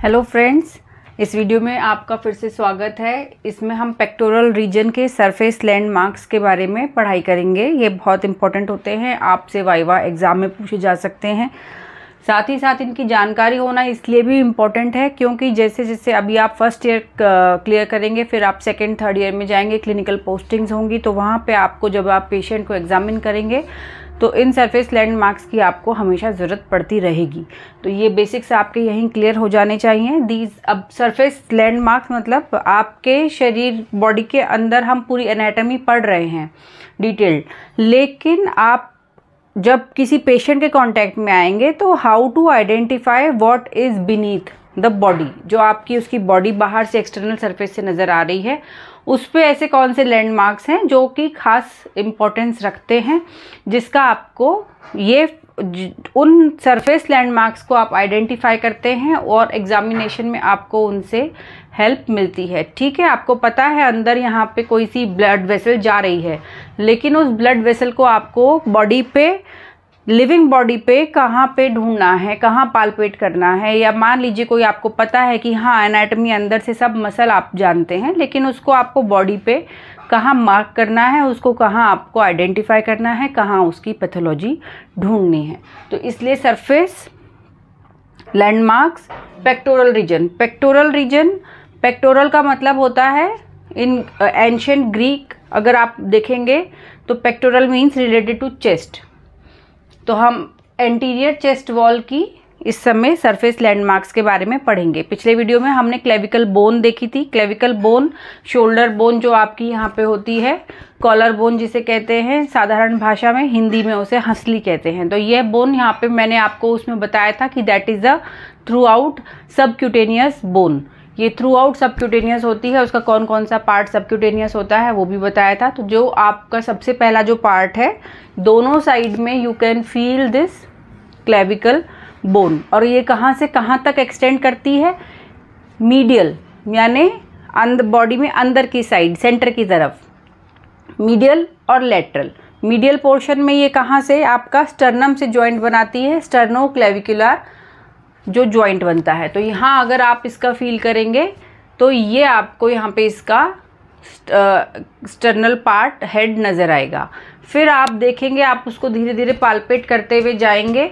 Hello friends, इस video में आपका फिर से स्वागत है। इसमें हम पेक्टोरल रीजन के सरफेस लैंडमार्क्स के बारे में पढ़ाई करेंगे। ये बहुत इंपॉर्टेंट होते हैं, आपसे वाइवा एग्ज़ाम में पूछे जा सकते हैं। साथ ही साथ इनकी जानकारी होना इसलिए भी इम्पॉर्टेंट है क्योंकि जैसे जैसे अभी आप फर्स्ट ईयर क्लियर करेंगे, फिर आप सेकेंड थर्ड ईयर में जाएंगे, क्लिनिकल पोस्टिंग्स होंगी, तो वहाँ पे आपको जब आप पेशेंट को एग्जामिन करेंगे तो इन सरफेस लैंडमार्क्स की आपको हमेशा ज़रूरत पड़ती रहेगी। तो ये बेसिक्स आपके यहीं क्लियर हो जाने चाहिए। अब सरफेस लैंडमार्क्स मतलब आपके शरीर बॉडी के अंदर हम पूरी एनाटॉमी पढ़ रहे हैं डिटेल्ड, लेकिन आप जब किसी पेशेंट के कांटेक्ट में आएंगे तो how to identify what is beneath the body, जो आपकी उसकी बॉडी बाहर से एक्सटर्नल सरफेस से नज़र आ रही है, उस पे ऐसे कौन से लैंडमार्क्स हैं जो कि खास इम्पोर्टेंस रखते हैं, जिसका आपको ये उन सरफेस लैंडमार्क्स को आप आइडेंटिफाई करते हैं और एग्जामिनेशन में आपको उनसे हेल्प मिलती है। ठीक है, आपको पता है अंदर यहाँ पे कोई सी ब्लड वेसल जा रही है, लेकिन उस ब्लड वेसल को आपको बॉडी पे, लिविंग बॉडी पे कहाँ पे ढूंढना है, कहाँ पालपेट करना है, या मान लीजिए कोई आपको पता है कि हाँ एनाटॉमी अंदर से सब मसल आप जानते हैं, लेकिन उसको आपको बॉडी पे कहाँ मार्क करना है, उसको कहाँ आपको आइडेंटिफाई करना है, कहाँ उसकी पैथोलॉजी ढूंढनी है। तो इसलिए surface landmarks pectoral region. Pectoral का मतलब होता है इन एंशिएंट ग्रीक, अगर आप देखेंगे तो pectoral means related to chest. तो हम एंटीरियर चेस्ट वॉल की इस समय सरफेस लैंडमार्क्स के बारे में पढ़ेंगे। पिछले वीडियो में हमने क्लेविकल बोन देखी थी। क्लेविकल बोन, शोल्डर बोन जो आपकी यहाँ पे होती है, कॉलर बोन जिसे कहते हैं साधारण भाषा में, हिंदी में उसे हंसली कहते हैं। तो यह बोन यहाँ पे मैंने आपको उसमें बताया था कि that is a through out subcutaneous bone. ये थ्रू आउट सबक्यूटेनियस होती है। उसका कौन कौन सा पार्ट सबक्यूटेनियस होता है वो भी बताया था। तो जो आपका सबसे पहला जो पार्ट है, दोनों साइड में you can feel this clavicle bone. और ये कहाँ से कहाँ तक एक्सटेंड करती है? मीडियल, यानी अंदर बॉडी में अंदर की साइड, सेंटर की तरफ, मीडियल और लेटरल। मीडियल पोर्शन में ये कहाँ से आपका स्टर्नम से जॉइंट बनाती है, स्टर्नो क्लेविकुलर जो जॉइंट बनता है। तो यहाँ अगर आप इसका फील करेंगे तो ये आपको यहाँ पे इसका स्टर्नल पार्ट, हेड नज़र आएगा। फिर आप देखेंगे, आप उसको धीरे धीरे पालपेट करते हुए जाएंगे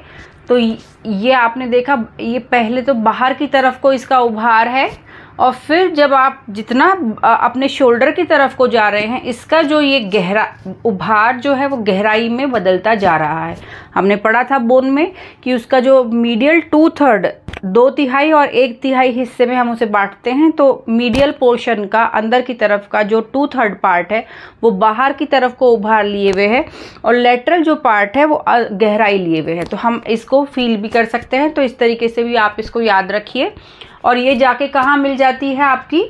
तो ये आपने देखा, ये पहले तो बाहर की तरफ को इसका उभार है, और फिर जब आप जितना अपने शोल्डर की तरफ को जा रहे हैं, इसका जो ये गहरा उभार जो है वो गहराई में बदलता जा रहा है। हमने पढ़ा था बोन में कि उसका जो मीडियल 2/3, 2/3 और 1/3 हिस्से में हम उसे बांटते हैं। तो मीडियल पोर्शन का अंदर की तरफ का जो 2/3 पार्ट है वो बाहर की तरफ को उभार लिए हुए है, और लेटरल जो पार्ट है वो गहराई लिए हुए है। तो हम इसको फील भी कर सकते हैं। तो इस तरीके से भी आप इसको याद रखिए। और ये जाके कहाँ मिल जाती है? आपकी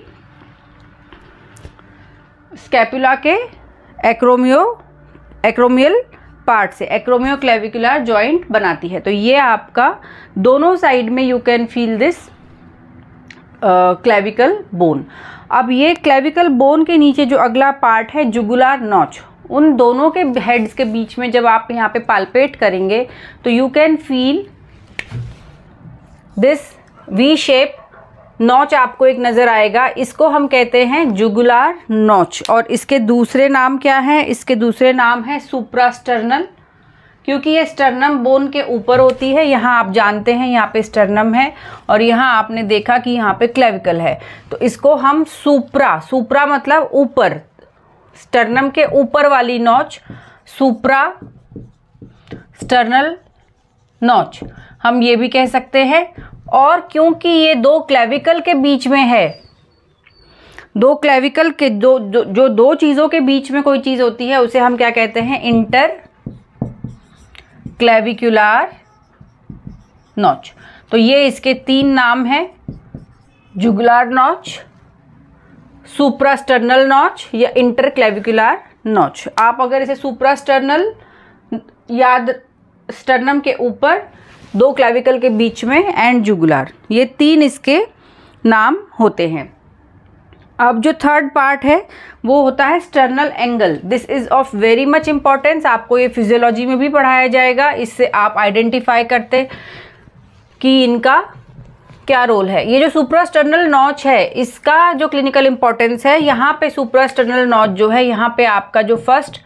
स्कैपुला के एक्रोमियल पार्ट से, एक्रोमियो क्लेविकुलर जॉइंट बनाती है। तो ये आपका दोनों साइड में you can feel this clavicle bone. अब ये क्लेविकल बोन के नीचे जो अगला पार्ट है, जुगुलार नॉच, उन दोनों के हेड्स के बीच में जब आप यहाँ पे पालपेट करेंगे तो you can feel this V shape notch आपको एक नज़र आएगा। इसको हम कहते हैं जुगुलार नॉच। और इसके दूसरे नाम क्या है? इसके दूसरे नाम है सुप्रास्टर्नल, क्योंकि ये स्टर्नम बोन के ऊपर होती है। यहाँ आप जानते हैं यहाँ पे स्टर्नम है, और यहाँ आपने देखा कि यहाँ पे क्लेविकल है। तो इसको हम सुप्रा मतलब ऊपर, स्टर्नम के ऊपर वाली नॉच, सुप्रा स्टर्नल नॉच हम ये भी कह सकते हैं। और क्योंकि ये दो क्लेविकल के बीच में है, दो क्लेविकल के दो चीज़ों के बीच में कोई चीज़ होती है, उसे हम क्या कहते हैं? Inter clavicular notch. तो ये इसके 3 नाम हैं, जुगुलार नॉच, सुप्रास्टर्नल नॉच या इंटर क्लेविकुलर नॉच। आप अगर इसे सुप्रास्टर्नल याद, स्टर्नम के ऊपर, दो क्लेविकल के बीच में, एंड जुगुलार, ये 3 इसके नाम होते हैं। अब जो थर्ड पार्ट है वो होता है sternal angle. This is of very much importance. आपको ये फिजियोलॉजी में भी पढ़ाया जाएगा। इससे आप आइडेंटिफाई करते कि इनका क्या रोल है। ये जो सुप्रास्टर्नल नॉच है इसका जो क्लिनिकल इंपॉर्टेंस है, यहाँ पे सुप्रास्टर्नल नॉच जो है यहाँ पे आपका जो फर्स्ट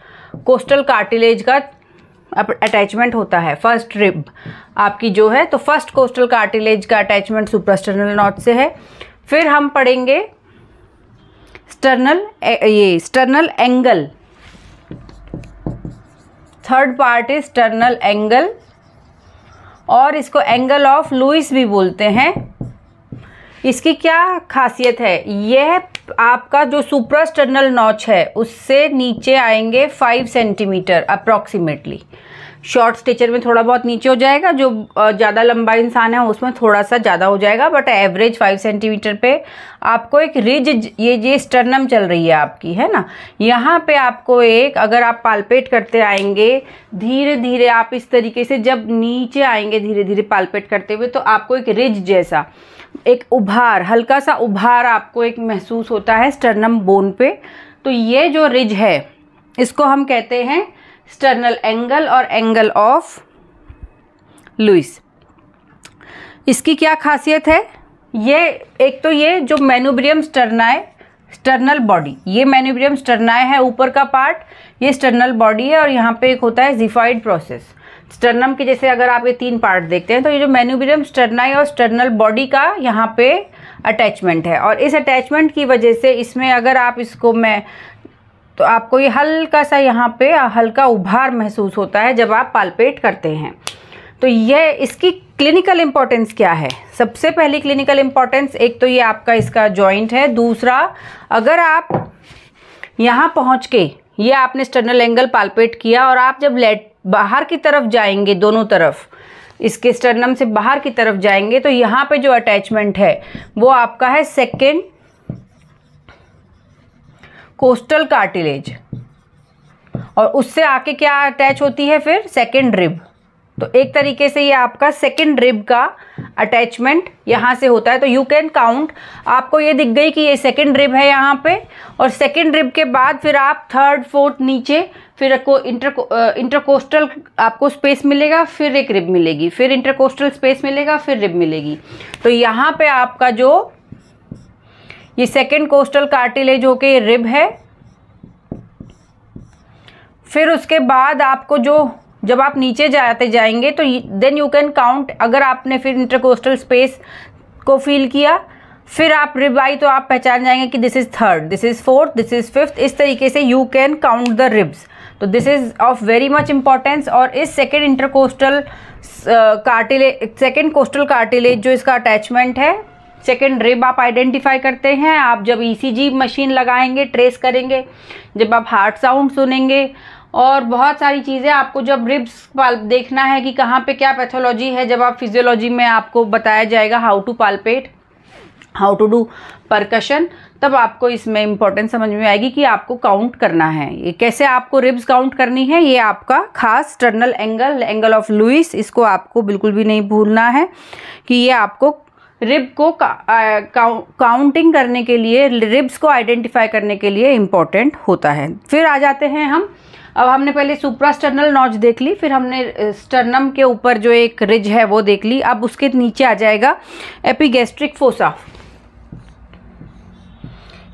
कोस्टल कार्टिलेज का अटैचमेंट होता है, फर्स्ट रिब आपकी जो है, तो फर्स्ट कोस्टल कार्टिलेज का अटैचमेंट सुप्रास्टर्नल नॉच से है। फिर हम पढ़ेंगे sternal angle, third part is sternal angle और इसको एंगल ऑफ लुईस भी बोलते हैं। इसकी क्या खासियत है, यह आपका जो सुप्रास्टर्नल नॉच है उससे नीचे आएंगे 5 सेंटीमीटर अप्रॉक्सीमेटली। शॉर्ट स्टेचर में थोड़ा बहुत नीचे हो जाएगा, जो ज़्यादा लंबा इंसान है उसमें थोड़ा सा ज़्यादा हो जाएगा, बट एवरेज 5 सेंटीमीटर पे आपको एक रिज, ये स्टर्नम चल रही है आपकी, है ना, यहाँ पे आपको एक, अगर आप पाल्पेट करते आएंगे धीरे धीरे, आप इस तरीके से जब नीचे आएंगे धीरे धीरे पाल्पेट करते हुए, तो आपको एक रिज जैसा एक उभार, हल्का सा उभार आपको एक महसूस होता है स्टर्नम बोन पे। तो ये जो रिज है इसको हम कहते हैं स्टर्नल एंगल और एंगल ऑफ लुईस। इसकी क्या खासियत है, ये एक तो ये जो मैन्यूब्रियम स्टर्नाए, स्टर्नल बॉडी, ये मैन्यूब्रियम स्टर्नाए है ऊपर का पार्ट, ये स्टर्नल बॉडी है और यहाँ पे एक होता है जिफाइड प्रोसेस। स्टर्नम के जैसे अगर आप ये 3 पार्ट देखते हैं तो ये जो मैन्यूब्रियम स्टर्नाई और स्टर्नल बॉडी का यहाँ पे अटैचमेंट है, और इस अटैचमेंट की वजह से इसमें अगर आप इसको तो आपको ये हल्का सा यहाँ पे हल्का उभार महसूस होता है जब आप पाल्पेट करते हैं। तो ये इसकी क्लिनिकल इंपॉर्टेंस क्या है, सबसे पहली क्लिनिकल इंपॉर्टेंस, एक तो ये आपका इसका जॉइंट है, दूसरा अगर आप यहाँ पहुँच के ये आपने स्टर्नल एंगल पाल्पेट किया और आप जब बाहर की तरफ जाएंगे, दोनों तरफ इसके स्टर्नम से बाहर की तरफ जाएंगे, तो यहाँ पे जो अटैचमेंट है वो आपका है सेकेंड कोस्टल कार्टिलेज, और उससे आके क्या अटैच होती है फिर सेकेंड रिब। तो एक तरीके से ये आपका सेकेंड रिब का अटैचमेंट यहाँ से होता है। तो यू कैन काउंट, आपको ये दिख गई कि ये सेकेंड रिब है यहाँ पे, और सेकेंड रिब के बाद फिर आप थर्ड फोर्थ नीचे, फिर को इंटरकोस्टल आपको स्पेस मिलेगा, फिर एक रिब मिलेगी, फिर इंटरकोस्टल स्पेस मिलेगा, फिर रिब मिलेगी। तो यहाँ पे आपका जो ये सेकेंड कोस्टल कार्टिलेज होके रिब है। फिर उसके बाद आपको जो, जब आप नीचे जाते जाएंगे तो देन यू कैन काउंट, अगर आपने फिर इंटरकोस्टल स्पेस को फील किया, फिर आप रिब आई तो आप पहचान जाएंगे कि this is third, this is fourth, this is fifth, इस तरीके से you can count the ribs. तो this is of very much importance. और इस second intercostal cartilage, second costal cartilage जो इसका अटैचमेंट है, सेकेंड रिब आप आइडेंटिफाई करते हैं आप जब ईसीजी मशीन लगाएंगे, ट्रेस करेंगे, जब आप हार्ट साउंड सुनेंगे, और बहुत सारी चीज़ें आपको जब रिब्स देखना है कि कहाँ पे क्या पैथोलॉजी है, जब आप फिजियोलॉजी में आपको बताया जाएगा how to palpate, how to do percussion, तब आपको इसमें इंपॉर्टेंस समझ में आएगी कि आपको काउंट करना है, ये कैसे आपको रिब्स काउंट करनी है। ये आपका खास sternal angle, angle of Louis, इसको आपको बिल्कुल भी नहीं भूलना है कि ये आपको रिब को काउंटिंग करने के लिए, रिब्स को आइडेंटिफाई करने के लिए इम्पॉर्टेंट होता है। फिर आ जाते हैं हम, अब हमने पहले सुप्रास्टर्नल नॉच देख ली, फिर हमने स्टर्नम के ऊपर जो एक रिज है वो देख ली, अब उसके नीचे आ जाएगा एपिगैस्ट्रिक फोसा।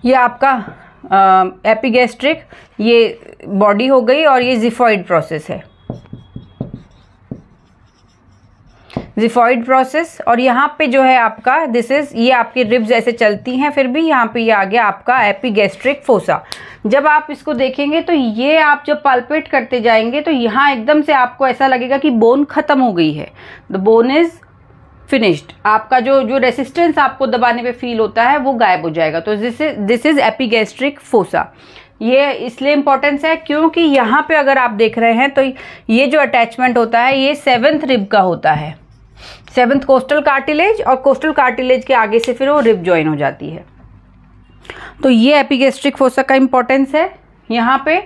ये आपका एपिगैस्ट्रिक ये बॉडी हो गई, और ये जिफॉइड प्रोसेस है, जिफॉइड प्रोसेस। और यहाँ पे जो है आपका दिस इज, ये आपकी रिब्स ऐसे चलती हैं, फिर भी यहाँ पे ये आ गया आपका एपिगैस्ट्रिक फोसा। जब आप इसको देखेंगे तो ये आप जब पाल्पेट करते जाएंगे तो यहाँ एकदम से आपको ऐसा लगेगा कि बोन खत्म हो गई है, द बोन इज फिनिश्ड, आपका जो रेसिस्टेंस आपको दबाने पे फील होता है वो गायब हो जाएगा। तो दिस इज एपिगैस्ट्रिक फोसा। ये इसलिए इम्पोर्टेंस है क्योंकि यहाँ पे अगर आप देख रहे हैं तो ये जो अटैचमेंट होता है ये 7th रिब का होता है, 7th कोस्टल कार्टिलेज, और कोस्टल कार्टिलेज के आगे से फिर वो रिब ज्वाइन हो जाती है। तो ये एपिगैस्ट्रिक फोसा का इम्पोर्टेंस है। यहाँ पे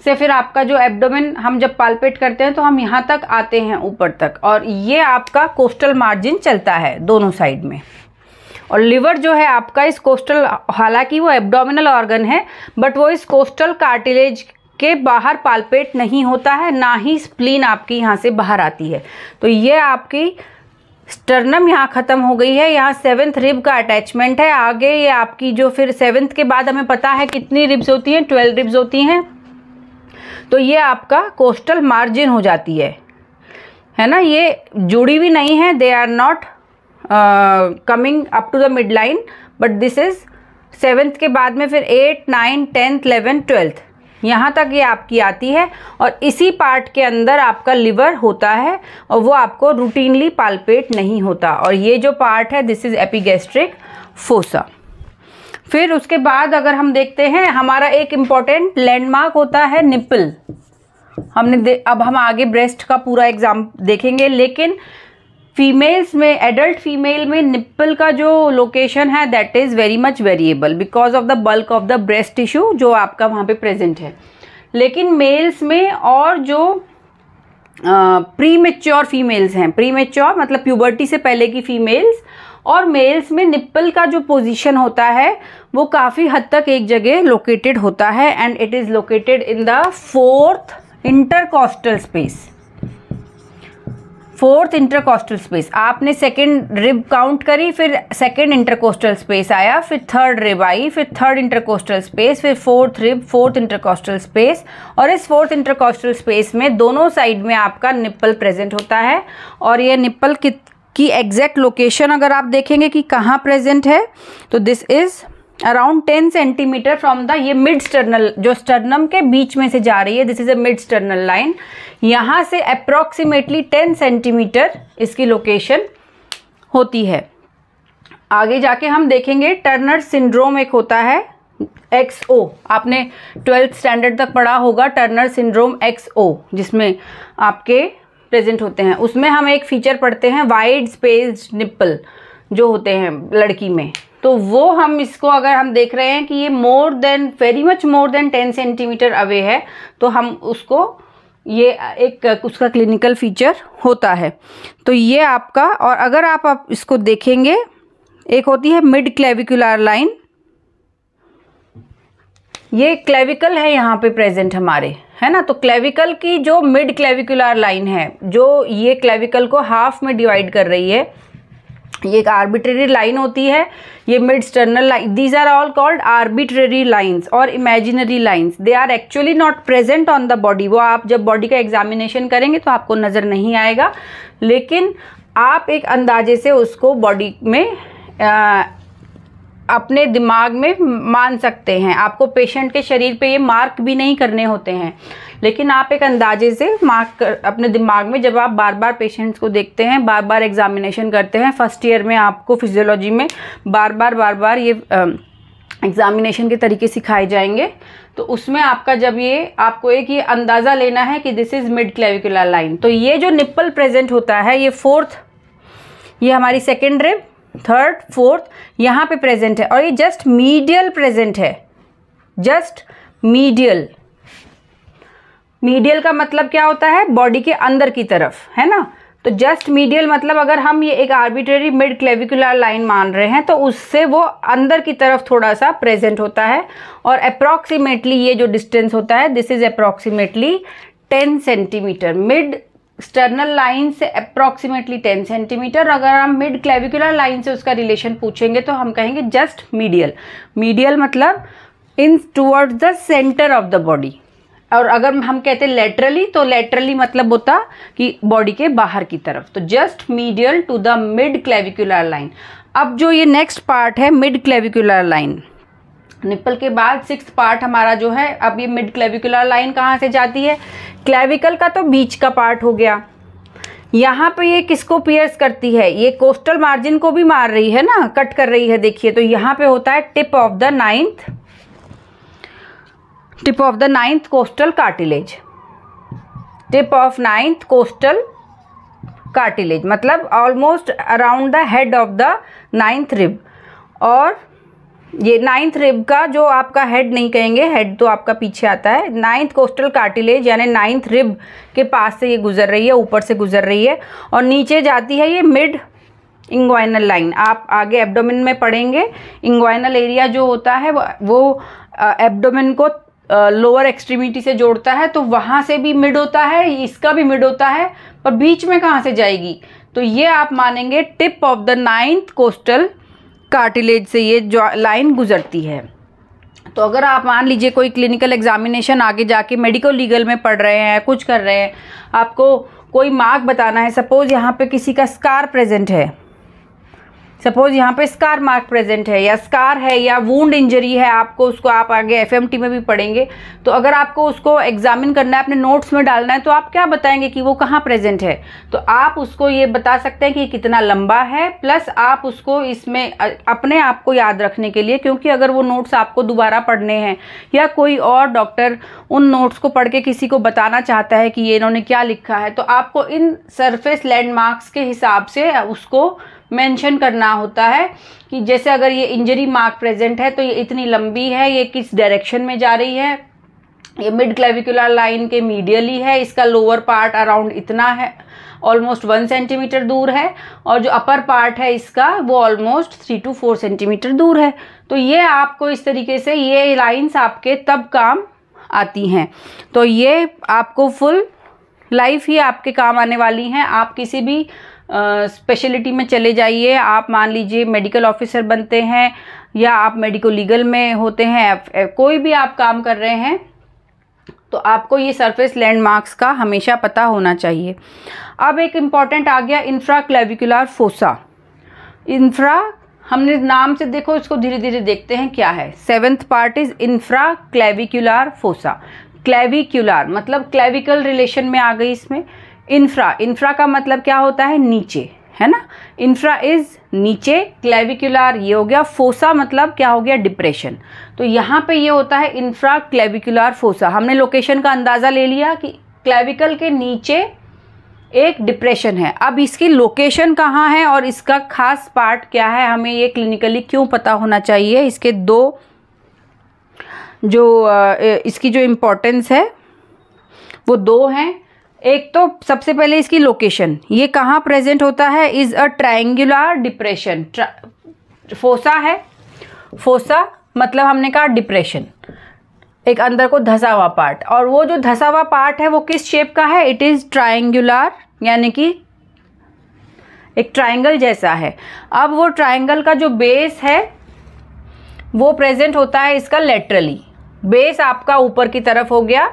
से फिर आपका जो एब्डोमेन, हम जब पाल्पेट करते हैं तो हम यहाँ तक आते हैं ऊपर तक, और ये आपका कोस्टल मार्जिन चलता है दोनों साइड में। और लिवर जो है आपका इस कोस्टल, हालांकि वो एब्डोमिनल ऑर्गन है बट वो इस कोस्टल कार्टिलेज के बाहर पाल्पेट नहीं होता है, ना ही स्प्लीन आपकी यहाँ से बाहर आती है। तो ये आपकी स्टर्नम यहाँ ख़त्म हो गई है, यहाँ 7th रिब का अटैचमेंट है। आगे ये आपकी जो फिर 7th के बाद हमें पता है कितनी रिब्स होती हैं, 12 रिब्स होती हैं। तो ये आपका कोस्टल मार्जिन हो जाती है ना। ये जुड़ी भी नहीं है, they are not coming up to the midline, but this is 7th के बाद में फिर 8, 9, 10th, 11th, 12th यहाँ तक ये आपकी आती है। और इसी पार्ट के अंदर आपका लिवर होता है और वो आपको रूटीनली पाल्पेट नहीं होता। और ये जो पार्ट है दिस इज एपिगैस्ट्रिक फोसा। फिर उसके बाद अगर हम देखते हैं, हमारा एक इम्पॉर्टेंट लैंडमार्क होता है निप्पल। अब हम आगे ब्रेस्ट का पूरा एग्जाम देखेंगे, लेकिन फीमेल्स में, एडल्ट फीमेल में निप्पल का जो लोकेशन है that is very much variable because of the bulk of the breast tissue जो आपका वहाँ पे प्रेजेंट है। लेकिन मेल्स में और जो प्री मैच्योर फीमेल्स हैं, प्री मैच्योर मतलब प्यूबर्टी से पहले की फीमेल्स, और मेल्स में निप्पल का जो पोजीशन होता है वो काफ़ी हद तक एक जगह लोकेटेड होता है and it is located in the 4th intercostal space. 4th intercostal space, आपने 2nd रिब काउंट करी, फिर 2nd इंटरकोस्टल स्पेस आया, फिर 3rd रिब आई, फिर 3rd इंटरकोस्टल स्पेस, फिर 4th rib, 4th intercostal space. और इस 4th इंटरकोस्टल स्पेस में दोनों साइड में आपका निप्पल प्रेजेंट होता है। और ये निप्पल की एग्जैक्ट लोकेशन अगर आप देखेंगे कि कहाँ प्रेजेंट है, तो this is around 10 centimetre from the, ये मिड स्टर्नल जो स्टर्नम के बीच में से जा रही है, this is a mid sternal line. यहाँ से अप्रॉक्सीमेटली 10 सेंटीमीटर इसकी लोकेशन होती है। आगे जाके हम देखेंगे टर्नर सिंड्रोम एक होता है, XO, आपने 12th स्टैंडर्ड तक पढ़ा होगा टर्नर सिंड्रोम XO, जिसमें आपके प्रेजेंट होते हैं। उसमें हम एक फीचर पढ़ते हैं वाइड स्पेस्ड निप्पल जो होते हैं लड़की में, तो वो हम इसको अगर हम देख रहे हैं कि ये very much more than 10 centimetre away है, तो हम उसको, ये एक उसका क्लिनिकल फीचर होता है। तो ये आपका, और अगर आप इसको देखेंगे, एक होती है मिड क्लेविकुलर लाइन, ये क्लेविकल है यहाँ पे प्रेजेंट हमारे, है ना। तो क्लेविकल की जो मिड क्लेविकुलर लाइन है, जो ये क्लेविकल को हाफ में डिवाइड कर रही है, ये एक आर्बिट्रेरी लाइन होती है, ये mid sternal line. These are all called arbitrary lines और imaginary lines. They are actually not present on the body. वो आप जब बॉडी का एग्जामिनेशन करेंगे तो आपको नज़र नहीं आएगा, लेकिन आप एक अंदाजे से उसको बॉडी में अपने दिमाग में मान सकते हैं। आपको पेशेंट के शरीर पे ये मार्क भी नहीं करने होते हैं, लेकिन आप एक अंदाजे से अपने दिमाग में, जब आप बार बार पेशेंट्स को देखते हैं, बार बार एग्जामिनेशन करते हैं, फर्स्ट ईयर में आपको फिजियोलॉजी में बार बार ये एग्जामिनेशन के तरीके सिखाए जाएंगे, तो उसमें आपका जब ये आपको एक ये अंदाज़ा लेना है कि this is mid clavicular line. तो ये जो निप्पल प्रेजेंट होता है, ये 4th, ये हमारी 2nd रिब, 3rd, 4th यहाँ पे प्रेजेंट है, और ये जस्ट मीडियल प्रेजेंट है, जस्ट मीडियल। मीडियल का मतलब क्या होता है, बॉडी के अंदर की तरफ, है ना। तो जस्ट मीडियल मतलब अगर हम ये एक आर्बिट्रेरी मिड क्लेविकुलर लाइन मान रहे हैं, तो उससे वो अंदर की तरफ थोड़ा सा प्रेजेंट होता है। और अप्रॉक्सीमेटली ये जो डिस्टेंस होता है, this is approximately 10 centimetre. Mid sternal line से अप्रॉक्सीमेटली 10 सेंटीमीटर। अगर हम मिड क्लेविकुलर लाइन से उसका रिलेशन पूछेंगे तो हम कहेंगे जस्ट मीडियल। मीडियल मतलब इन towards the centre of the body. और अगर हम कहते लेटरली, तो लेटरली मतलब होता कि बॉडी के बाहर की तरफ। तो just medial to the midclavicular line. अब जो ये नेक्स्ट पार्ट है मिड क्लेविकुलर लाइन, निप्पल के बाद 6th पार्ट हमारा जो है, अब ये मिड क्लेविकुलर लाइन कहाँ से जाती है, क्लेविकल का तो बीच का पार्ट हो गया। यहाँ पे ये किसको पियर्स करती है, ये कोस्टल मार्जिन को भी मार रही है ना, कट कर रही है, देखिए। तो यहाँ पे होता है tip of the 9th costal cartilage. Tip of 9th costal cartilage मतलब almost around the head of the 9th rib. और ये 9th रिब का जो आपका हेड नहीं कहेंगे, हेड तो आपका पीछे आता है। 9th कोस्टल कार्टिलेज यानी 9th रिब के पास से ये गुजर रही है, ऊपर से गुजर रही है, और नीचे जाती है ये मिड इंग्वाइनल लाइन। आप आगे एब्डोमेन में पढ़ेंगे, इंग्वाइनल एरिया जो होता है वो एब्डोमेन को लोअर एक्सट्रीमिटी से जोड़ता है, तो वहाँ से भी मिड होता है, इसका भी मिड होता है, पर बीच में कहाँ से जाएगी, तो ये आप मानेंगे tip of the 9th costal cartilage से ये जो लाइन गुजरती है। तो अगर आप मान लीजिए कोई क्लिनिकल एग्जामिनेशन आगे जाके मेडिकल लीगल में पढ़ रहे हैं, कुछ कर रहे हैं, आपको कोई मार्क बताना है, सपोज यहाँ पे किसी का स्कार प्रेजेंट है, सपोज यहाँ पे स्कार मार्क प्रेजेंट है या स्कार है या वुंड इंजरी है, आपको उसको आप आगे एफएमटी में भी पढ़ेंगे, तो अगर आपको उसको एग्जामिन करना है, अपने नोट्स में डालना है, तो आप क्या बताएंगे कि वो कहाँ प्रेजेंट है। तो आप उसको ये बता सकते हैं कि कितना लंबा है, प्लस आप उसको इसमें अपने आप को याद रखने के लिए, क्योंकि अगर वो नोट्स आपको दोबारा पढ़ने हैं या कोई और डॉक्टर उन नोट्स को पढ़ के किसी को बताना चाहता है कि ये इन्होंने क्या लिखा है, तो आपको इन सरफेस लैंडमार्क्स के हिसाब से उसको मेंशन करना होता है कि जैसे अगर ये इंजरी मार्क प्रेजेंट है तो ये इतनी लंबी है, ये किस डायरेक्शन में जा रही है, ये मिड क्लेविकुलर लाइन के मीडियली है, इसका लोअर पार्ट अराउंड इतना है, ऑलमोस्ट 1 सेंटीमीटर दूर है, और जो अपर पार्ट है इसका वो ऑलमोस्ट 3 to 4 सेंटीमीटर दूर है। तो ये आपको इस तरीके से ये लाइंस आपके तब काम आती हैं। तो ये आपको फुल लाइफ ही आपके काम आने वाली हैं। आप किसी भी स्पेशलिटी में चले जाइए, आप मान लीजिए मेडिकल ऑफिसर बनते हैं या आप मेडिको लीगल में होते हैं, कोई भी आप काम कर रहे हैं, तो आपको ये सरफेस लैंडमार्क्स का हमेशा पता होना चाहिए। अब एक इम्पॉर्टेंट आ गया इंफ्रा क्लेविकुलर फोसा। इंफ्रा हमने नाम से देखो, इसको धीरे धीरे देखते हैं क्या है। 7th part is infra clavicular fossa. Clavicular मतलब क्लेविकल रिलेशन में आ गई इसमें। इंफ्रा का मतलब क्या होता है, नीचे, है ना। इंफ्रा इज नीचे, क्लेविकुलर ये हो गया, फोसा मतलब क्या हो गया, डिप्रेशन। तो यहाँ पे ये होता है इंफ्रा क्लेविकुलर फोसा। हमने लोकेशन का अंदाज़ा ले लिया कि क्लेविकल के नीचे एक डिप्रेशन है। अब इसकी लोकेशन कहाँ है और इसका खास पार्ट क्या है, हमें ये क्लिनिकली क्यों पता होना चाहिए, इसके दो इसकी जो इम्पोर्टेंस है वो दो हैं। एक तो सबसे पहले इसकी लोकेशन, ये कहाँ प्रेजेंट होता है, is a triangular depression. Fossa है, फोसा मतलब हमने कहा डिप्रेशन, एक अंदर को धसा हुआ पार्ट, और वो जो धसा हुआ पार्ट है वो किस शेप का है, इट इज ट्रायंगुलर, यानी कि एक ट्रायंगल जैसा है। अब वो ट्रायंगल का जो बेस है वो प्रेजेंट होता है इसका लेटरली, बेस आपका ऊपर की तरफ हो गया,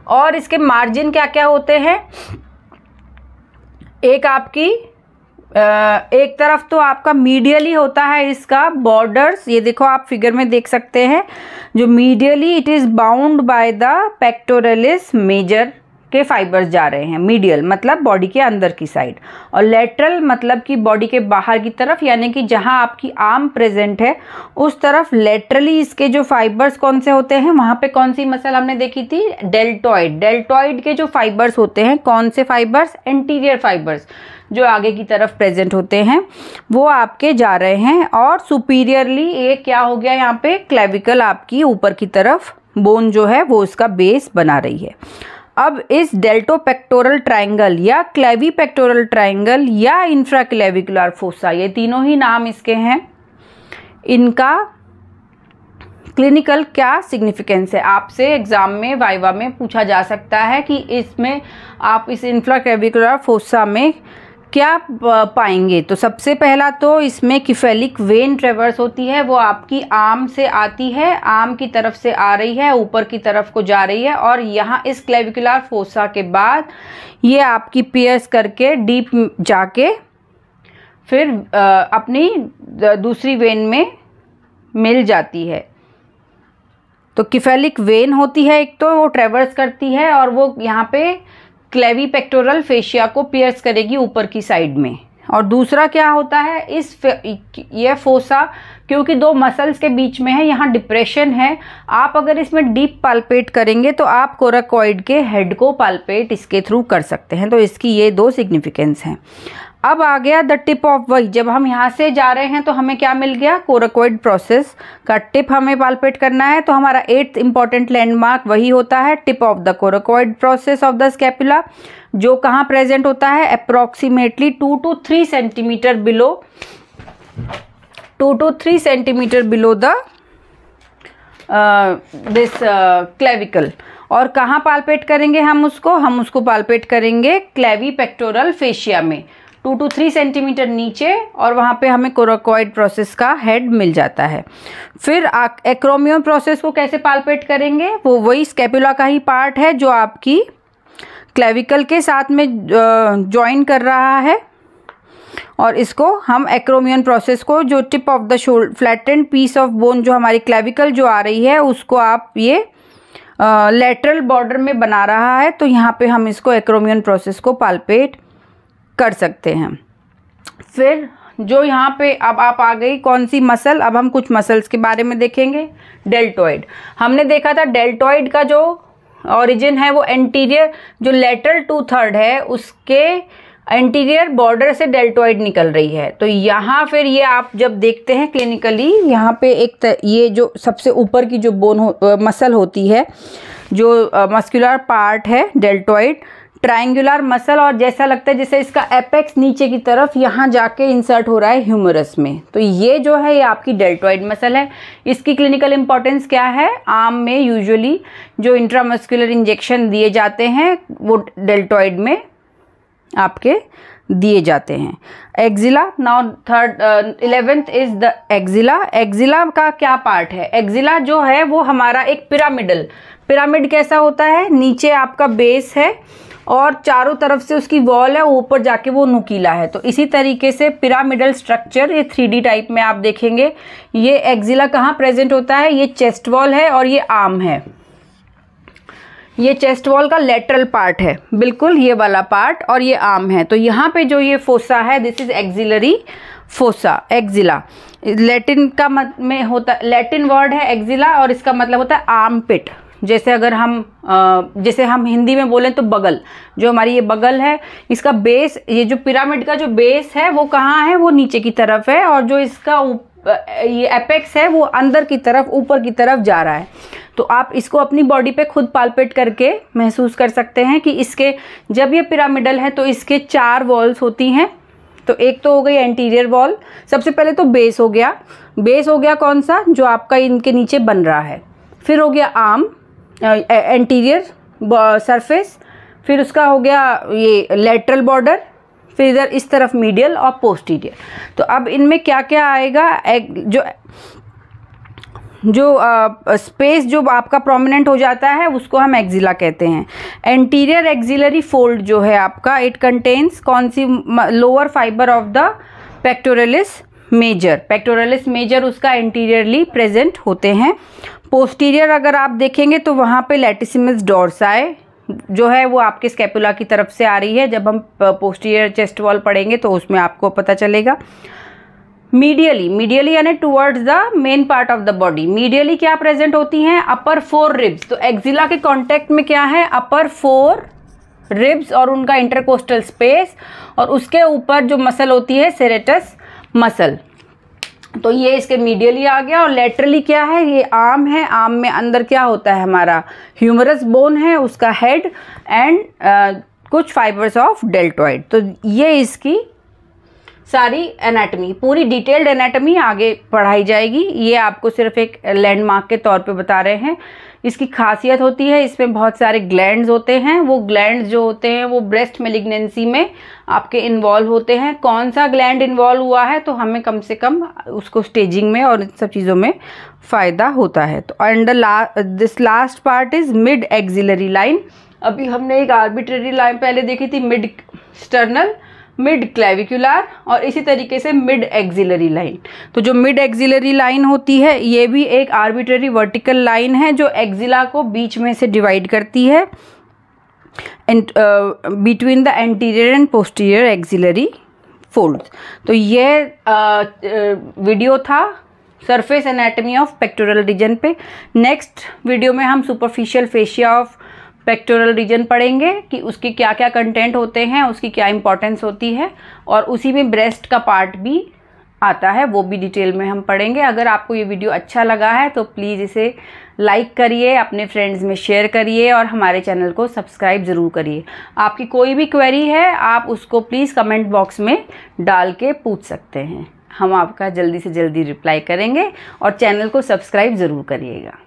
और इसके मार्जिन क्या क्या होते हैं, एक आपकी एक तरफ तो आपका मीडियली होता है इसका बॉर्डर्स, ये देखो आप फिगर में देख सकते हैं, जो medially it is bound by the pectoralis major के फाइबर्स जा रहे हैं। मीडियल मतलब बॉडी के अंदर की साइड, और लेटरल मतलब कि बॉडी के बाहर की तरफ, यानी कि जहां आपकी आर्म प्रेजेंट है उस तरफ लेटरली इसके जो फाइबर्स कौन से होते हैं, वहां पे कौन सी मसल हमने देखी थी, डेल्टॉइड। डेल्टॉइड के जो फाइबर्स होते हैं, कौन से फाइबर्स, एंटीरियर फाइबर्स जो आगे की तरफ प्रेजेंट होते हैं वो आपके जा रहे हैं, और सुपीरियरली ये क्या हो गया, यहाँ पे क्लेविकल आपकी ऊपर की तरफ बोन जो है वो इसका बेस बना रही है। अब इस डेल्टोपेक्टोरल ट्रायंगल या क्लेविपेक्टोरल ट्रायंगल या इंफ्राक्लेविकुलर फोसा, ये तीनों ही नाम इसके हैं, इनका क्लिनिकल क्या सिग्निफिकेंस है, आपसे एग्जाम में वाइवा में पूछा जा सकता है कि इसमें आप इस इंफ्राक्लेविकुलर फोसा में क्या पाएंगे। तो सबसे पहला तो इसमें किफेलिक वेन ट्रेवर्स होती है, वो आपकी आर्म से आती है, आर्म की तरफ से आ रही है, ऊपर की तरफ को जा रही है, और यहाँ इस क्लेविकुलर फोसा के बाद ये आपकी पियर्स करके डीप जाके फिर अपनी दूसरी वेन में मिल जाती है। तो किफेलिक वेन होती है एक, तो वो ट्रेवर्स करती है और वो यहाँ पे क्लेविपेक्टोरल फेशिया को पियर्स करेगी ऊपर की साइड में। और दूसरा क्या होता है, ये फोसा क्योंकि दो मसल्स के बीच में है, यहाँ डिप्रेशन है, आप अगर इसमें डीप पाल्पेट करेंगे तो आप कोराकॉइड के हेड को पाल्पेट इसके थ्रू कर सकते हैं। तो इसकी ये दो सिग्निफिकेंस हैं। अब आ गया द टिप ऑफ, वही जब हम यहाँ से जा रहे हैं तो हमें क्या मिल गया, कोराकॉइड प्रोसेस का टिप हमें पाल्पेट करना है, तो हमारा 8th इंपॉर्टेंट लैंडमार्क वही होता है, tip of the coracoid process of the scapula, जो कहाँ प्रेजेंट होता है, approximately 2 to 3 centimetre below, 2 to 3 centimetre below the this clavicle. और कहाँ पाल्पेट करेंगे हम उसको पाल्पेट करेंगे क्लेविपेक्टोरल फेशिया में। 2 to 3 सेंटीमीटर नीचे, और वहाँ पे हमें कोराकॉइड प्रोसेस का हेड मिल जाता है। फिर एक्रोमियन प्रोसेस को कैसे पाल्पेट करेंगे, वो वही स्कैपुला का ही पार्ट है जो आपकी क्लेविकल के साथ में ज्वाइन कर रहा है, और इसको हम एक्रोमियन प्रोसेस को, जो tip of the shoulder flattened piece of bone जो हमारी क्लेविकल जो आ रही है, उसको आप ये लेटरल बॉर्डर में बना रहा है, तो यहाँ पे हम इसको एक्रोमियन प्रोसेस को पाल्पेट कर सकते हैं। फिर जो यहाँ पे अब आप आ गई कौन सी मसल, अब हम कुछ मसल्स के बारे में देखेंगे। डेल्टॉइड, हमने देखा था डेल्टॉइड का जो ओरिजिन है वो एंटीरियर, जो लेटरल 2/3 है उसके एंटीरियर बॉर्डर से डेल्टॉइड निकल रही है। तो यहाँ फिर ये आप जब देखते हैं क्लिनिकली, यहाँ पे ये जो सबसे ऊपर की जो मसल होती है, जो मस्कुलर पार्ट है डेल्टॉइड, ट्रायंगुलर मसल, और जैसा लगता है जैसे इसका एपेक्स नीचे की तरफ यहाँ जाके इंसर्ट हो रहा है ह्यूमरस में। तो ये जो है ये आपकी डेल्टॉइड मसल है। इसकी क्लिनिकल इंपॉर्टेंस क्या है, आर्म में यूजुअली जो इंट्रामस्कुलर इंजेक्शन दिए जाते हैं वो डेल्टॉइड में आपके दिए जाते हैं। Axilla, now 11th is the axilla. Axilla का क्या पार्ट है, एक्जिला जो है वो हमारा एक पिरामिड कैसा होता है, नीचे आपका बेस है और चारों तरफ से उसकी वॉल है, ऊपर जाके वो नुकीला है। तो इसी तरीके से पिरामिडल स्ट्रक्चर, ये 3D टाइप में आप देखेंगे। ये एक्जिला कहाँ प्रेजेंट होता है, ये चेस्ट वॉल है और ये आर्म है। ये चेस्ट वॉल का लेटरल पार्ट है, बिल्कुल ये वाला पार्ट, और ये आर्म है। तो यहाँ पे जो ये फोसा है, this is axillary fossa, axilla. Latin का में होता, लैटिन वर्ड है एक्जिला और इसका मतलब होता है आर्म पिट। जैसे अगर जैसे हम हिंदी में बोलें तो बगल, जो हमारी ये बगल है, इसका बेस, ये जो पिरामिड का जो बेस है वो कहाँ है, वो नीचे की तरफ है, और जो इसका ये एपेक्स है वो अंदर की तरफ, ऊपर की तरफ जा रहा है। तो आप इसको अपनी बॉडी पे खुद पाल्पेट करके महसूस कर सकते हैं कि इसके, जब ये पिरामिडल है तो इसके 4 वॉल्स होती हैं। तो एक तो हो गई एंटीरियर वॉल, सबसे पहले तो बेस हो गया कौन सा, जो आपका इनके नीचे बन रहा है। फिर हो गया आर्म, एंटीरियर सरफेस, फिर उसका हो गया ये लेटरल बॉर्डर, फिर इधर इस तरफ मीडियल और पोस्टीरियर। तो अब इनमें क्या क्या आएगा, जो स्पेस जो आपका प्रोमिनेंट हो जाता है उसको हम एक्जिला कहते हैं। एंटीरियर एक्सिलरी फोल्ड जो है आपका, इट कंटेन्स कौन सी, lower fibre of the pectoralis major उसका एंटीरियरली प्रेजेंट होते हैं। पोस्टीरियर अगर आप देखेंगे तो वहाँ पे लैटिसिमस डोर्साई जो है वो आपके स्कैपुला की तरफ से आ रही है। जब हम पोस्टीरियर चेस्ट वॉल पढ़ेंगे तो उसमें आपको पता चलेगा। मीडियली यानी towards the main part of the body, medially क्या प्रेजेंट होती हैं, अपर 4 रिब्स। तो एक्जिला के कांटेक्ट में क्या है, अपर 4 रिब्स और उनका इंटरकोस्टल स्पेस, और उसके ऊपर जो मसल होती है सेरेटस मसल। तो ये इसके मीडियली आ गया। और लेटरली क्या है, ये आर्म है, आर्म में अंदर क्या होता है, हमारा ह्यूमरस बोन है, उसका हेड एंड कुछ फाइबर्स ऑफ डेल्टॉइड। तो ये इसकी सारी एनाटमी, पूरी डिटेल्ड एनाटमी आगे पढ़ाई जाएगी। ये आपको सिर्फ एक लैंडमार्क के तौर पे बता रहे हैं। इसकी खासियत होती है, इसमें बहुत सारे ग्लैंड्स होते हैं। वो ग्लैंड्स जो होते हैं वो ब्रेस्ट मेलिग्नेंसी में आपके इन्वॉल्व होते हैं। कौन सा ग्लैंड इन्वॉल्व हुआ है तो हमें कम से कम उसको स्टेजिंग में और इन सब चीज़ों में फ़ायदा होता है। तो under this last part is mid axillary line. अभी हमने एक आर्बिट्रेरी लाइन पहले देखी थी, मिड स्टर्नल, मिड क्लेविकुलर और इसी तरीके से मिड एक्सिलरी लाइन। तो जो मिड एक्सिलरी लाइन होती है ये भी एक आर्बिट्रेरी वर्टिकल लाइन है जो एक्सिला को बीच में से डिवाइड करती है between the anterior and posterior axillary folds. तो ये वीडियो था surface anatomy of pectoral region पे। नेक्स्ट वीडियो में हम superficial fascia of pectoral region पढ़ेंगे कि उसके क्या क्या कंटेंट होते हैं, उसकी क्या इंपॉर्टेंस होती है, और उसी में ब्रेस्ट का पार्ट भी आता है, वो भी डिटेल में हम पढ़ेंगे। अगर आपको ये वीडियो अच्छा लगा है तो प्लीज़ इसे लाइक करिए, अपने फ्रेंड्स में शेयर करिए और हमारे चैनल को सब्सक्राइब ज़रूर करिए। आपकी कोई भी क्वेरी है आप उसको प्लीज़ कमेंट बॉक्स में डाल के पूछ सकते हैं, हम आपका जल्दी से जल्दी रिप्लाई करेंगे। और चैनल को सब्सक्राइब ज़रूर करिएगा।